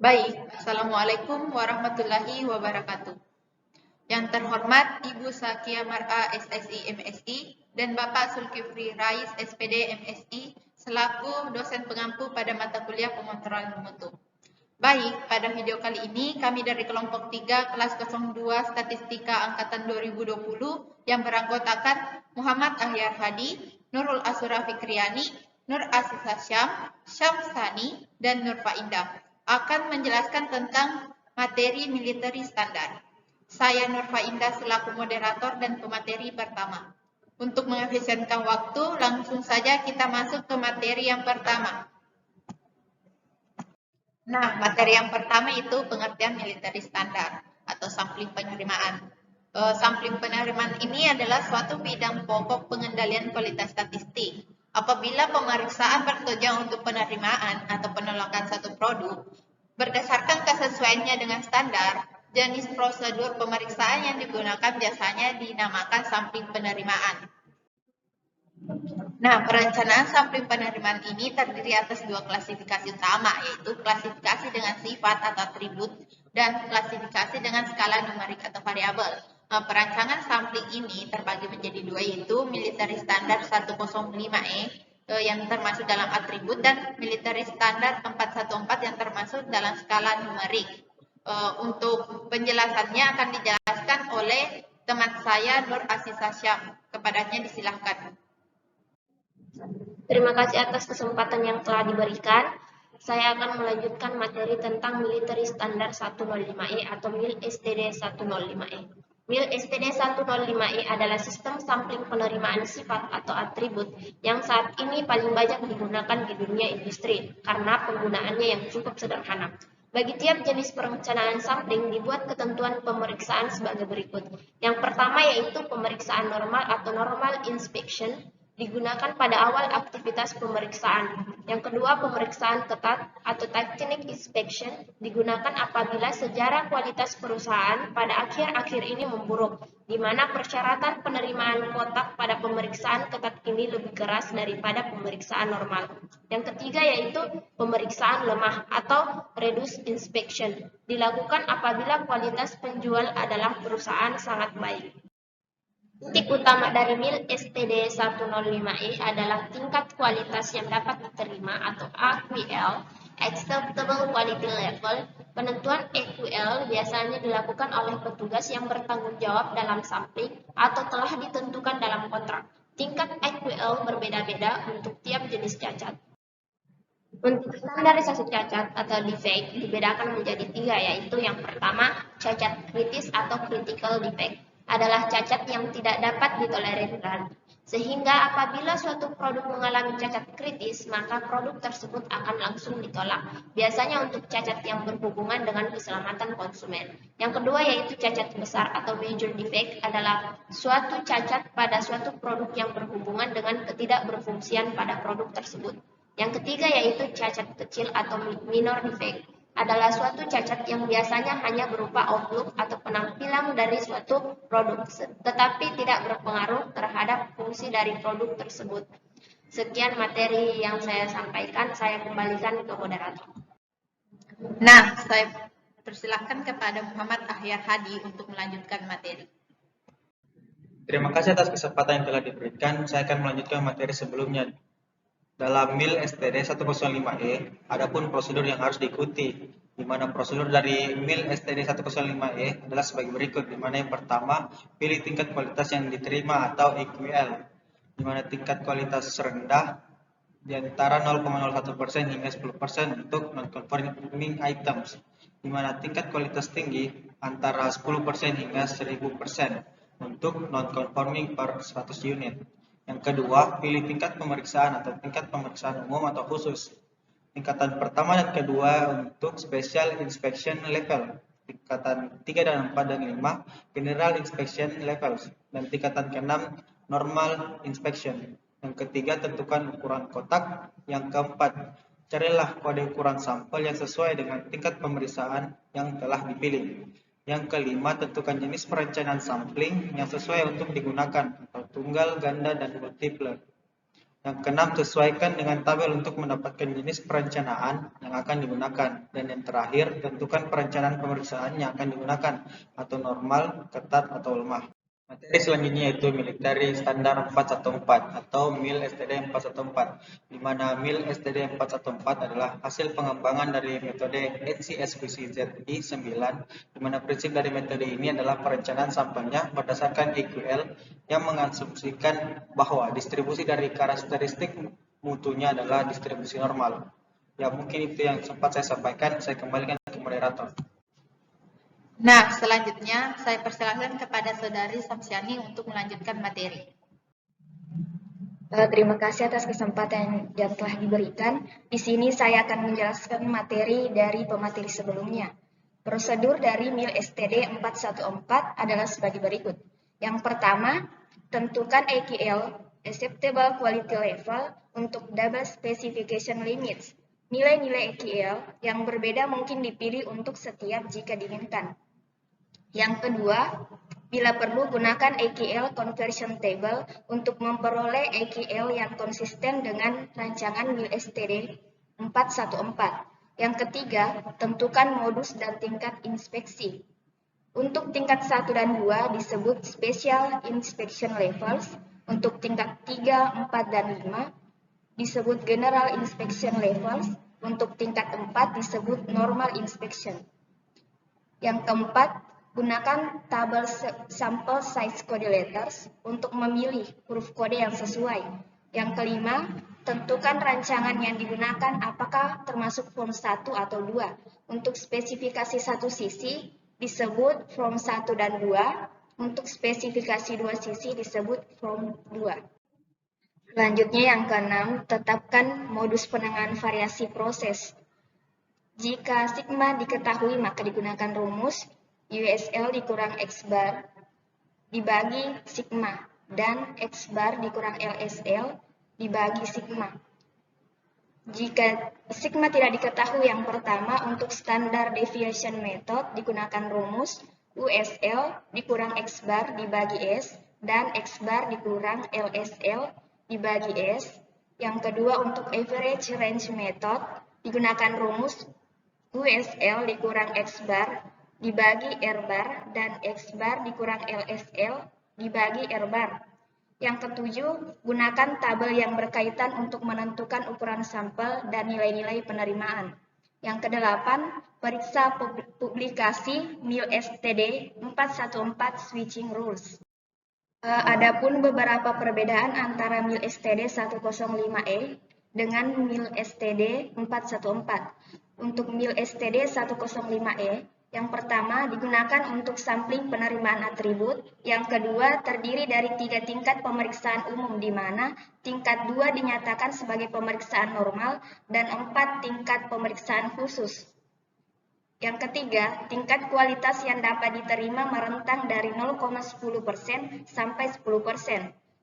Baik, Assalamualaikum warahmatullahi wabarakatuh. Yang terhormat Ibu Sakia Mar'a SSI MSI dan Bapak Zulkifli Rais SPD MSI selaku dosen pengampu pada mata kuliah pengontrolan mutu. Baik, pada video kali ini kami dari kelompok 3 kelas 02 Statistika Angkatan 2020 yang beranggotakan Muhammad Ahyar Hadi, Nurul Asura Fikriani, Nur Asisa Syam, Syamsani, dan Nur Faindah akan menjelaskan tentang materi military standar. Saya Nur Faindah selaku moderator dan pemateri pertama. Untuk mengefisienkan waktu, langsung saja kita masuk ke materi yang pertama. Nah, materi yang pertama itu pengertian military standar atau sampling penerimaan. Sampling penerimaan ini adalah suatu bidang pokok pengendalian kualitas statistik. Apabila pemeriksaan bertujuan untuk penerimaan atau penolakan satu produk, berdasarkan kesesuaiannya dengan standar, jenis prosedur pemeriksaan yang digunakan biasanya dinamakan sampling penerimaan. Nah, perencanaan sampling penerimaan ini terdiri atas dua klasifikasi utama, yaitu klasifikasi dengan sifat atau atribut dan klasifikasi dengan skala numerik atau variabel. Nah, perancangan sampling ini terbagi menjadi dua, yaitu military standard 105E yang termasuk dalam atribut dan military standard 414 yang termasuk dalam skala numerik. Untuk penjelasannya akan dijelaskan oleh teman saya Nur Asisa Syam. Kepadanya disilahkan. Terima kasih atas kesempatan yang telah diberikan. Saya akan melanjutkan materi tentang Military Standard 105E atau MIL STD 105E. MIL STD 105E adalah sistem sampling penerimaan sifat atau atribut yang saat ini paling banyak digunakan di dunia industri karena penggunaannya yang cukup sederhana. Bagi tiap jenis perencanaan sampling dibuat ketentuan pemeriksaan sebagai berikut. Yang pertama yaitu pemeriksaan normal atau normal inspection, digunakan pada awal aktivitas pemeriksaan. Yang kedua, pemeriksaan ketat atau technical inspection digunakan apabila sejarah kualitas perusahaan pada akhir-akhir ini memburuk, di mana persyaratan penerimaan kotak pada pemeriksaan ketat ini lebih keras daripada pemeriksaan normal. Yang ketiga yaitu pemeriksaan lemah atau reduced inspection, dilakukan apabila kualitas penjual adalah perusahaan sangat baik. Titik utama dari MIL STD 105E adalah tingkat kualitas yang dapat diterima atau AQL, Acceptable Quality Level. Penentuan AQL biasanya dilakukan oleh petugas yang bertanggung jawab dalam sampling atau telah ditentukan dalam kontrak. Tingkat AQL berbeda-beda untuk tiap jenis cacat. Untuk standarisasi cacat atau defect dibedakan menjadi tiga, yaitu yang pertama, cacat kritis atau critical defect adalah cacat yang tidak dapat ditolerirkan, sehingga apabila suatu produk mengalami cacat kritis, maka produk tersebut akan langsung ditolak, biasanya untuk cacat yang berhubungan dengan keselamatan konsumen. Yang kedua yaitu cacat besar atau major defect adalah suatu cacat pada suatu produk yang berhubungan dengan ketidakberfungsian pada produk tersebut. Yang ketiga yaitu cacat kecil atau minor defect adalah suatu cacat yang biasanya hanya berupa outlook atau penampilan dari suatu produk, tetapi tidak berpengaruh terhadap fungsi dari produk tersebut. Sekian materi yang saya sampaikan, saya kembalikan ke moderator. Nah, saya persilahkan kepada Muhammad Ahyar Hadi untuk melanjutkan materi. Terima kasih atas kesempatan yang telah diberikan. Saya akan melanjutkan materi sebelumnya. Dalam MIL STD 105E, adapun prosedur yang harus diikuti, di mana prosedur dari MIL STD 105E adalah sebagai berikut, di mana yang pertama, pilih tingkat kualitas yang diterima atau EQL, di mana tingkat kualitas rendah di antara 0,01% hingga 10% untuk non-conforming items, di mana tingkat kualitas tinggi antara 10% hingga 1000% untuk non-conforming per 100 unit. Yang kedua, pilih tingkat pemeriksaan atau tingkat pemeriksaan umum atau khusus. Tingkatan pertama dan kedua untuk special inspection level. Tingkatan 3 dan 4 dan 5 general inspection levels. Dan tingkatan ke-6 normal inspection. Yang ketiga, tentukan ukuran kotak. Yang keempat, carilah kode ukuran sampel yang sesuai dengan tingkat pemeriksaan yang telah dipilih. Yang kelima, tentukan jenis perencanaan sampling yang sesuai untuk digunakan, atau tunggal, ganda, dan multiple. Yang keenam, sesuaikan dengan tabel untuk mendapatkan jenis perencanaan yang akan digunakan. Dan yang terakhir, tentukan perencanaan pemeriksaan yang akan digunakan, atau normal, ketat, atau lemah. Materi selanjutnya yaitu military standar 414 atau MIL STD 414, di mana MIL STD 414 adalah hasil pengembangan dari metode HCSQCZI 9, di mana prinsip dari metode ini adalah perencanaan sampelnya berdasarkan EQL yang mengasumsikan bahwa distribusi dari karakteristik mutunya adalah distribusi normal. Ya, mungkin itu yang sempat saya sampaikan. Saya kembalikan ke moderator. Nah, selanjutnya saya persilahkan kepada Saudari Samsiani untuk melanjutkan materi. Terima kasih atas kesempatan yang telah diberikan. Di sini saya akan menjelaskan materi dari pemateri sebelumnya. Prosedur dari MIL STD 414 adalah sebagai berikut. Yang pertama, tentukan AQL, Acceptable Quality Level, untuk Double Specification Limits. Nilai-nilai AQL yang berbeda mungkin dipilih untuk setiap jika diinginkan. Yang kedua, bila perlu gunakan AQL Conversion Table untuk memperoleh AQL yang konsisten dengan rancangan MIL STD 414. Yang ketiga, tentukan modus dan tingkat inspeksi. Untuk tingkat 1 dan 2 disebut Special Inspection Levels, untuk tingkat 3, 4, dan 5 disebut General Inspection Levels, untuk tingkat 4 disebut Normal Inspection. Yang keempat, gunakan tabel Sample Size Code Letters untuk memilih huruf kode yang sesuai. Yang kelima, tentukan rancangan yang digunakan apakah termasuk form 1 atau 2. Untuk spesifikasi satu sisi disebut form 1 dan 2, untuk spesifikasi 2 sisi disebut form 2. Selanjutnya yang keenam, tetapkan modus penanganan variasi proses. Jika sigma diketahui, maka digunakan rumus USL dikurang X bar dibagi sigma dan X bar dikurang LSL dibagi sigma. Jika sigma tidak diketahui, yang pertama untuk standar deviation method digunakan rumus USL dikurang X bar dibagi S dan X bar dikurang LSL dibagi S. Yang kedua untuk average range method digunakan rumus USL dikurang X bar dibagi R bar dan X bar dikurang LSL dibagi R bar. Yang ketujuh, gunakan tabel yang berkaitan untuk menentukan ukuran sampel dan nilai-nilai penerimaan. Yang kedelapan, periksa publikasi MIL STD 414 Switching Rules. Adapun beberapa perbedaan antara MIL STD 105E dengan MIL STD 414. Untuk MIL STD 105E, yang pertama digunakan untuk sampling penerimaan atribut, yang kedua terdiri dari 3 tingkat pemeriksaan umum di mana tingkat 2 dinyatakan sebagai pemeriksaan normal dan 4 tingkat pemeriksaan khusus. Yang ketiga, tingkat kualitas yang dapat diterima merentang dari 0,10% sampai 10%.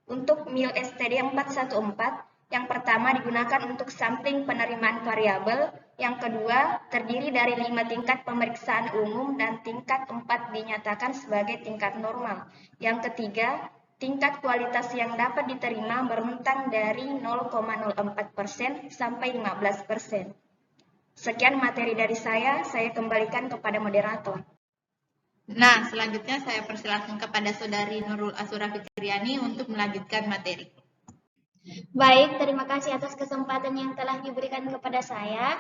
Untuk MIL STD 414, yang pertama digunakan untuk sampling penerimaan variabel, yang kedua terdiri dari 5 tingkat pemeriksaan umum dan tingkat 4 dinyatakan sebagai tingkat normal. Yang ketiga, tingkat kualitas yang dapat diterima merentang dari 0,04% sampai 15%. Sekian materi dari saya kembalikan kepada moderator. Nah, selanjutnya saya persilahkan kepada Saudari Nurul Asura Fikriani untuk melanjutkan materi. Baik, terima kasih atas kesempatan yang telah diberikan kepada saya.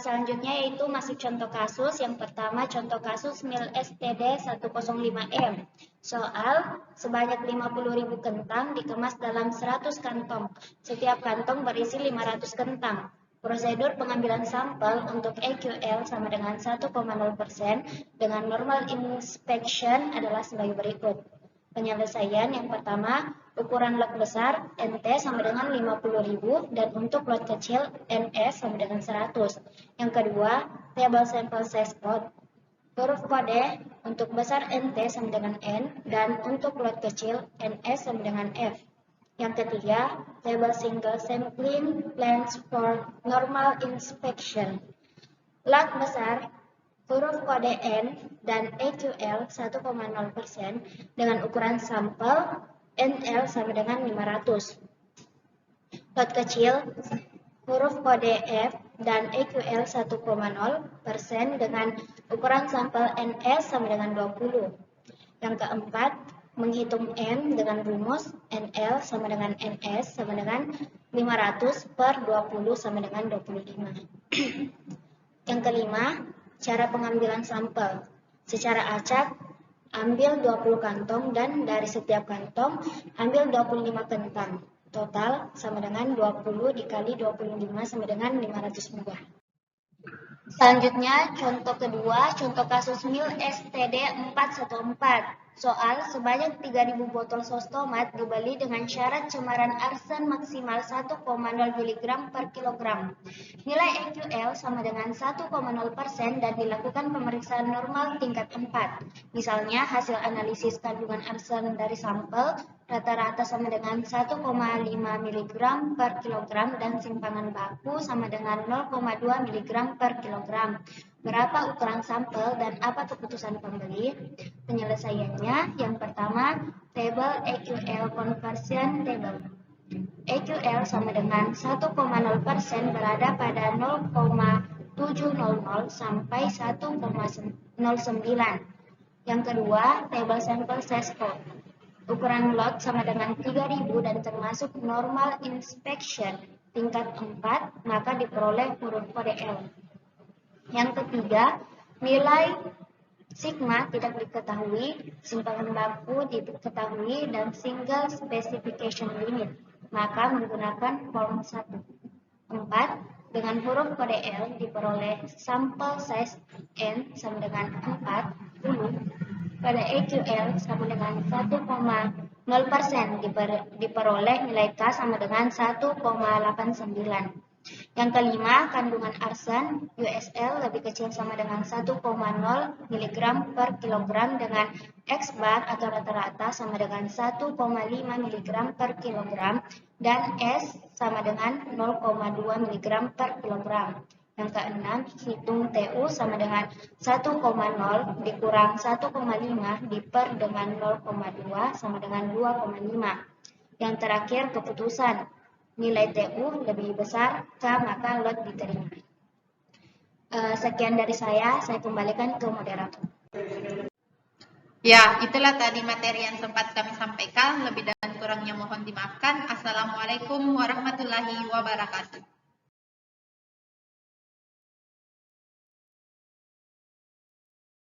Selanjutnya yaitu masih contoh kasus. Yang pertama contoh kasus MIL STD 105M. Soal, sebanyak 50.000 kentang dikemas dalam 100 kantong. Setiap kantong berisi 500 kentang. Prosedur pengambilan sampel untuk EQL sama dengan 1,0% dengan normal inspection adalah sebagai berikut. Penyelesaian yang pertama, ukuran lot besar NT sama dengan 50.000 dan untuk lot kecil NS sama dengan 100. Yang kedua, table sample size code. Huruf kode untuk besar NT sama dengan N dan untuk lot kecil NS sama dengan F. Yang ketiga, table single sampling plans for normal inspection. Lot besar, huruf kode N dan EQL 1,0% dengan ukuran sampel NL sama dengan 500. lot kecil, huruf kode F, dan EQL 1,0% dengan ukuran sampel NS sama dengan 20. Yang keempat, menghitung M dengan rumus NL sama dengan NS sama dengan 500 per 20 sama dengan 25. Yang kelima, cara pengambilan sampel. Secara acak, ambil 20 kantong dan dari setiap kantong ambil 25 kentang. Total sama dengan 20 dikali 25 sama dengan 500 buah. Selanjutnya, contoh kedua, contoh kasus MIL STD 414. Soal, sebanyak 3.000 botol sos tomat dibeli dengan syarat cemaran arsen maksimal 1,0 mg per kilogram. Nilai EQL sama dengan 1,0% dan dilakukan pemeriksaan normal tingkat 4. Misalnya, hasil analisis kandungan arsen dari sampel rata-rata sama dengan 1,5 mg per kilogram dan simpangan baku sama dengan 0,2 mg per kilogram. Berapa ukuran sampel dan apa keputusan pembeli? Penyelesaiannya, yang pertama, table EQL conversion table. EQL sama dengan 1,0% berada pada 0,700 sampai 1,09. Yang kedua, table sample size code. Ukuran lot sama dengan 3.000 dan termasuk normal inspection tingkat 4, maka diperoleh huruf kode L. Yang ketiga, nilai sigma tidak diketahui, simpangan baku diketahui, dan single specification limit, maka menggunakan form 1. 4. Dengan huruf kode L diperoleh sampel size N sama dengan 40 pada EQL sama dengan 1,0% diperoleh nilai K sama dengan 1,89. Yang kelima, kandungan arsen USL lebih kecil sama dengan 1,0 mg per kilogram dengan X bar atau rata-rata sama dengan 1,5 mg per kilogram dan S sama dengan 0,2 mg per kilogram. Yang keenam, hitung TU sama dengan 1,0 dikurang 1,5 diper dengan 0,2 sama dengan 2,5. Yang terakhir, keputusan. Nilai TU lebih besar K, maka lot diterima. Sekian dari saya kembalikan ke moderator. Ya, itulah tadi materi yang sempat kami sampaikan. Lebih dan kurangnya mohon dimaafkan. Assalamualaikum warahmatullahi wabarakatuh.